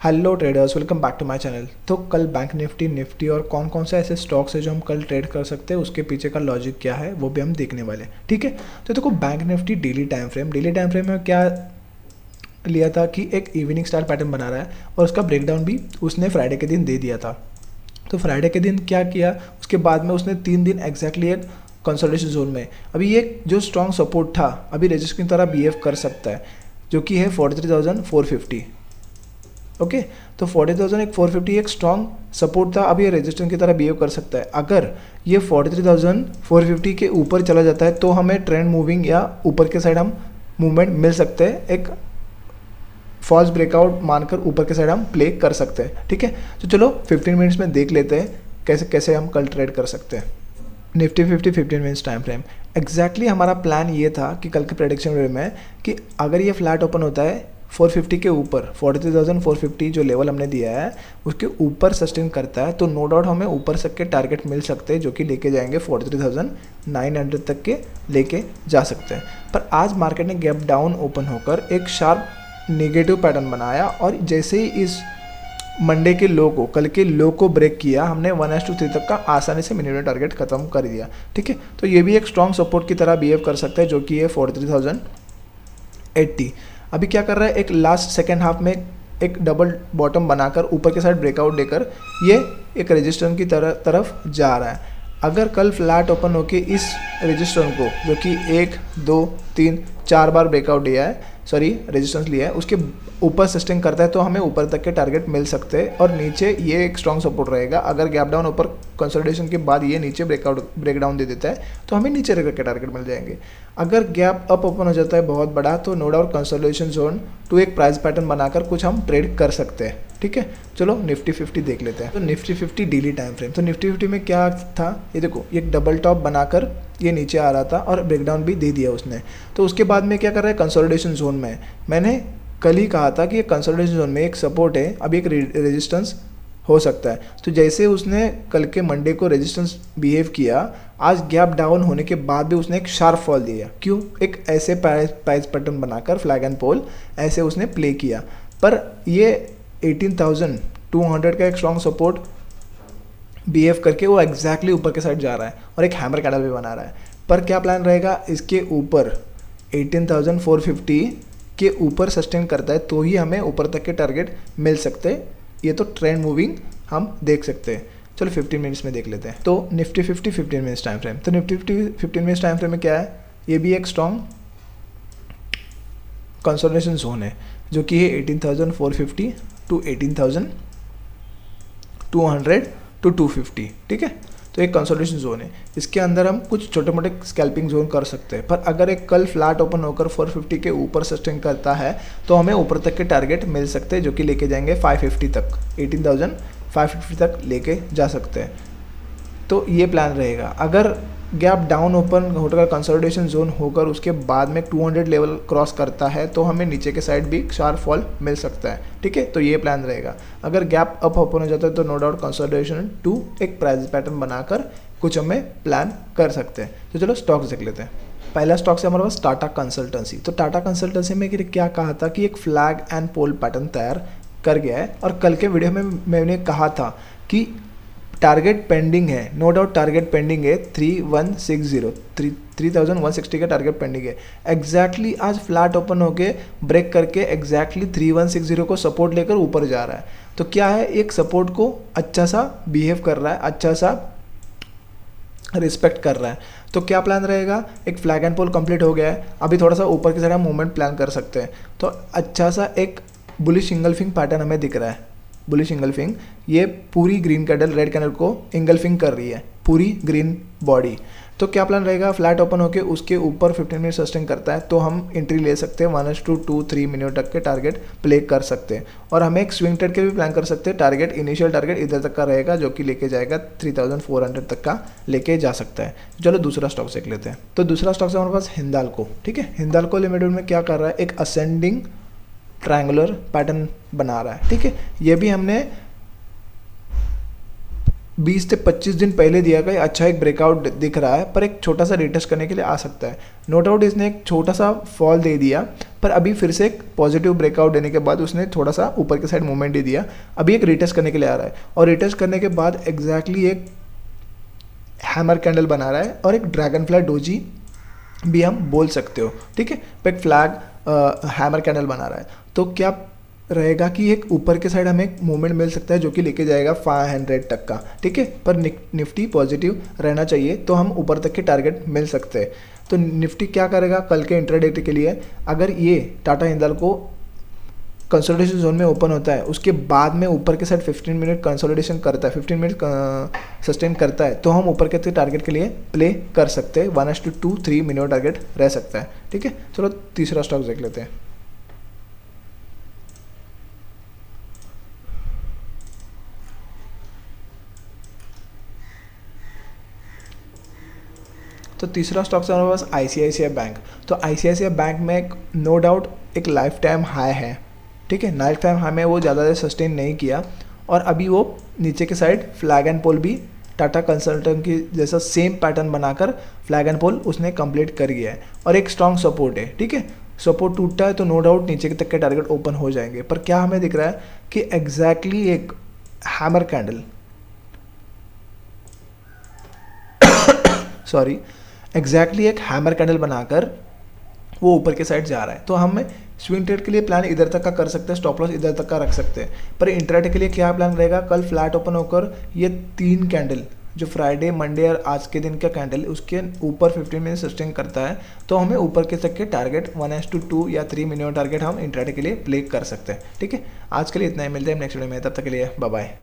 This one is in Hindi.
Hello traders, welcome back to my channel. तो कल बैंक निफ्टी और कौन कौन से ऐसे स्टॉक्स है जो हम कल ट्रेड कर सकते हैं, उसके पीछे का लॉजिक क्या है वो भी हम देखने वाले हैं। ठीक है, तो देखो bank Nifty daily time frame में क्या लिया था कि एक इवनिंग स्टार पैटर्न बना रहा है और उसका ब्रेकडाउन भी उसने फ्राइडे के दिन दे दिया था। तो फ्राइडे के दिन क्या किया, उसके बाद में उसने 3 दिन एग्जैक्टली एक कंसोलिडेशन जोन में, अभी ये जो स्ट्रॉन्ग सपोर्ट था अभी रजिस्टर की तरह बिहेव कर सकता है, जो कि है 43,450। ओके, तो 40,450 एक स्ट्रॉन्ग सपोर्ट था, अब ये रेजिस्टेंस की तरह बिहेव कर सकता है। अगर ये 43,450 के ऊपर चला जाता है तो हमें ट्रेंड मूविंग या ऊपर के साइड हम मूवमेंट मिल सकते हैं, एक फॉल्स ब्रेकआउट मानकर ऊपर के साइड हम प्ले कर सकते हैं। ठीक है, तो चलो 15 मिनट्स में देख लेते हैं कैसे कैसे हम कल ट्रेड कर सकते हैं। Nifty 15 minutes time frame. Exactly हमारा प्लान ये था कि कल के प्रेडिक्शन में कि अगर ये फ्लैट ओपन होता है 450 के ऊपर, 43,450 जो लेवल हमने दिया है उसके ऊपर सस्टेन करता है तो नो डाउट हमें ऊपर तक के टारगेट मिल सकते हैं, जो कि लेके जाएंगे 43,900 तक के लेके जा सकते हैं। पर आज मार्केट ने गैप डाउन ओपन होकर एक शार्प नेगेटिव पैटर्न बनाया और जैसे ही इस मंडे के लो को, कल के लो को ब्रेक किया, हमने 1:3 तक का आसानी से मिनिमम टारगेट खत्म कर दिया। ठीक है, तो ये भी एक स्ट्रॉन्ग सपोर्ट की तरह बिहेव कर सकता है, जो कि है 43,080। अभी क्या कर रहा है, एक लास्ट सेकेंड हाफ में एक डबल बॉटम बनाकर ऊपर के साइड ब्रेकआउट देकर ये एक रेजिस्टेंस की तरफ जा रहा है। अगर कल फ्लैट ओपन होके इस रेजिस्टेंस को, जो कि 1 2 3 4 बार ब्रेकआउट दिया है, रेजिस्टेंस लिया है, उसके ऊपर सस्टेन करता है तो हमें ऊपर तक के टारगेट मिल सकते हैं और नीचे ये एक स्ट्रॉन्ग सपोर्ट रहेगा। अगर गैप डाउन ऊपर कंसोलिडेशन के बाद ये नीचे ब्रेकडाउन दे देता है तो हमें नीचे रख के टारगेट मिल जाएंगे। अगर गैप अप ओपन हो जाता है बहुत बड़ा तो no doubt consolidation zone to एक प्राइस पैटर्न बनाकर कुछ हम ट्रेड कर सकते हैं। ठीक है, चलो निफ्टी 50 देख लेते हैं। तो निफ्टी 50 डेली टाइम फ्रेम। तो निफ्टी 50 में क्या था, ये देखो एक डबल टॉप बनाकर ये नीचे आ रहा था और ब्रेकडाउन भी दे दिया उसने। तो उसके बाद में क्या कर रहा है, कंसोलिडेशन जोन में। मैंने कल ही कहा था कि ये कंसोलिडेशन जोन में एक सपोर्ट है, अभी एक रेजिस्टेंस हो सकता है। तो जैसे उसने कल के मंडे को रेजिस्टेंस बिहेव किया, आज गैप डाउन होने के बाद भी उसने एक शार्प फॉल दिया। क्यों, एक ऐसे प्राइस पैटर्न बनाकर फ्लैग एंड पोल ऐसे उसने प्ले किया। पर ये 18,200 का एक स्ट्रॉन्ग सपोर्ट बिहेव करके वो एग्जैक्टली ऊपर के साइड जा रहा है और एक हैमर कैंडल भी बना रहा है। पर क्या प्लान रहेगा, इसके ऊपर 18,450 के ऊपर सस्टेन करता है तो ही हमें ऊपर तक के टारगेट मिल सकते हैं। ये तो ट्रेंड मूविंग हम देख सकते हैं। चलो 15 मिनट्स में देख लेते हैं। तो निफ्टी 50 15 मिनट्स टाइम फ्रेम। तो निफ्टी 50 15 मिनट्स टाइम फ्रेम में क्या है, ये भी एक स्ट्रॉन्ग कंसोलिडेशन जोन है, जो कि है 18,450 टू 18,200 टू 250। ठीक है, तो एक कंसोलिडेशन जोन है, इसके अंदर हम कुछ छोटे मोटे स्कैल्पिंग जोन कर सकते हैं। पर अगर एक कल फ्लैट ओपन होकर 450 के ऊपर सस्टेन करता है तो हमें ऊपर तक के टारगेट मिल सकते हैं, जो कि लेके जाएंगे 550 तक, 18,550 तक लेके जा सकते हैं। तो ये प्लान रहेगा। अगर गैप डाउन ओपन होकर कंसोलिडेशन जोन होकर उसके बाद में 200 लेवल क्रॉस करता है तो हमें नीचे के साइड भी शार्प फॉल मिल सकता है। ठीक है, तो ये प्लान रहेगा। अगर गैप अप ओपन हो जाता है तो नो डाउट कंसोलिडेशन टू एक प्राइस पैटर्न बनाकर कुछ हमें प्लान कर सकते हैं। तो चलो स्टॉक्स देख लेते हैं। पहला स्टॉक से हमारे पास टाटा कंसल्टेंसी। तो टाटा कंसल्टेंसी में क्या कहा था कि एक फ्लैग एंड पोल पैटर्न तैयार कर गया है और कल के वीडियो में मैंने कहा था कि टारगेट पेंडिंग है, नो डाउट टारगेट पेंडिंग है 3,160 का टारगेट पेंडिंग है। एग्जैक्टली आज फ्लैट ओपन होके ब्रेक करके एग्जैक्टली 3,160 को सपोर्ट लेकर ऊपर जा रहा है। तो क्या है, एक सपोर्ट को अच्छा सा बिहेव कर रहा है, अच्छा सा रिस्पेक्ट कर रहा है। तो क्या प्लान रहेगा, एक फ्लैग एंड पोल कंप्लीट हो गया है, अभी थोड़ा सा ऊपर की साइड हम मूवमेंट प्लान कर सकते हैं। तो अच्छा सा एक बुलिश इंगल्फिंग पैटर्न हमें दिख रहा है। बुलिश इंगल्फिंग, ये पूरी ग्रीन कैंडल रेड कैंडल को इंगल्फिंग कर रही है, पूरी ग्रीन बॉडी। तो क्या प्लान रहेगा, फ्लैट ओपन होके उसके ऊपर 15 मिनट सस्टेन करता है तो हम एंट्री ले सकते हैं, 1:2-3 मिनट तक के टारगेट प्ले कर सकते हैं। और हमें एक स्विंग ट्रेड के भी प्लान कर सकते हैं। टारगेट इनिशियल टारगेट इधर तक का रहेगा, जो कि लेके जाएगा 3,400 तक का लेके जा सकता है। चलो दूसरा स्टॉक देख लेते हैं। तो दूसरा स्टॉक से हमारे पास हिंदाल्को। ठीक है, हिंदाल्को लिमिटेड में क्या कर रहा है, एक असेंडिंग ट्रायंगुलर पैटर्न बना रहा है। ठीक है, ये भी हमने 20 से 25 दिन पहले दिया गया अच्छा एक ब्रेकआउट दिख रहा है, पर एक छोटा सा रिटेस्ट करने के लिए आ सकता है। नो डाउट इसने एक छोटा सा फॉल दे दिया, पर अभी फिर से एक पॉजिटिव ब्रेकआउट देने के बाद उसने थोड़ा सा ऊपर के साइड मूवमेंट दे दिया। अभी एक रिटेस्ट करने के लिए आ रहा है, और रिटेस्ट करने के बाद एग्जैक्टली एक हैमर कैंडल बना रहा है और एक ड्रैगन फ्लाई डोजी भी हम बोल सकते हो, ठीक है। एक फ्लैग हैमर कैंडल बना रहा है, तो क्या रहेगा कि एक ऊपर के साइड हमें एक मूवमेंट मिल सकता है जो कि लेके जाएगा 500 तक का, ठीक है। पर निफ्टी पॉजिटिव रहना चाहिए तो हम ऊपर तक के टारगेट मिल सकते हैं। तो निफ्टी क्या करेगा कल के इंट्राडे के लिए, अगर ये टाटा हिंदाल्को कंसोलिडेशन जोन में ओपन होता है, उसके बाद में ऊपर के साइड 15 मिनट कंसोलिडेशन करता है, 15 मिनट सस्टेन करता है, तो हम ऊपर के टारगेट के लिए प्ले कर सकते हैं। 1:2 3 मिनिमम टारगेट रह सकता है, ठीक है। चलो तीसरा स्टॉक देख लेते हैं। तो तीसरा स्टॉक है हमारे पास ICICI बैंक। तो ICICI बैंक में एक नो डाउट एक लाइफ टाइम हाई है, ठीक है। लाइफ टाइम हाई में वो ज़्यादा देर सस्टेन नहीं किया, और अभी वो नीचे के साइड फ्लैग एंड पोल भी टाटा कंसल्टेंट की जैसा सेम पैटर्न बनाकर फ्लैग एंड पोल उसने कंप्लीट कर गया है, और एक स्ट्रॉन्ग सपोर्ट है, ठीक है। सपोर्ट टूटता है तो नो डाउट नीचे तक के टारगेट ओपन हो जाएंगे। पर क्या हमें दिख रहा है कि एग्जैक्टली एक हैमर कैंडल सॉरी एग्जैक्टली एक हैमर कैंडल बनाकर वो ऊपर के साइड जा रहा है। तो हम स्विंग ट्रेड के लिए प्लान इधर तक का कर सकते हैं, स्टॉप लॉस इधर तक का रख सकते हैं। पर इंट्राडे के लिए क्या प्लान रहेगा, कल फ्लैट ओपन होकर ये 3 कैंडल जो फ्राइडे मंडे और आज के दिन का कैंडल उसके ऊपर 15 मिनट सस्टेन करता है, तो हमें ऊपर के तक के टारगेट 1:2 या 3 मिनिमम टारगेट हम इंट्राडे के लिए प्ले कर सकते हैं, ठीक है। आज के लिए इतना ही, मिलते हैं नेक्स्ट वीडियो में, तब तक के लिए बाय बाय।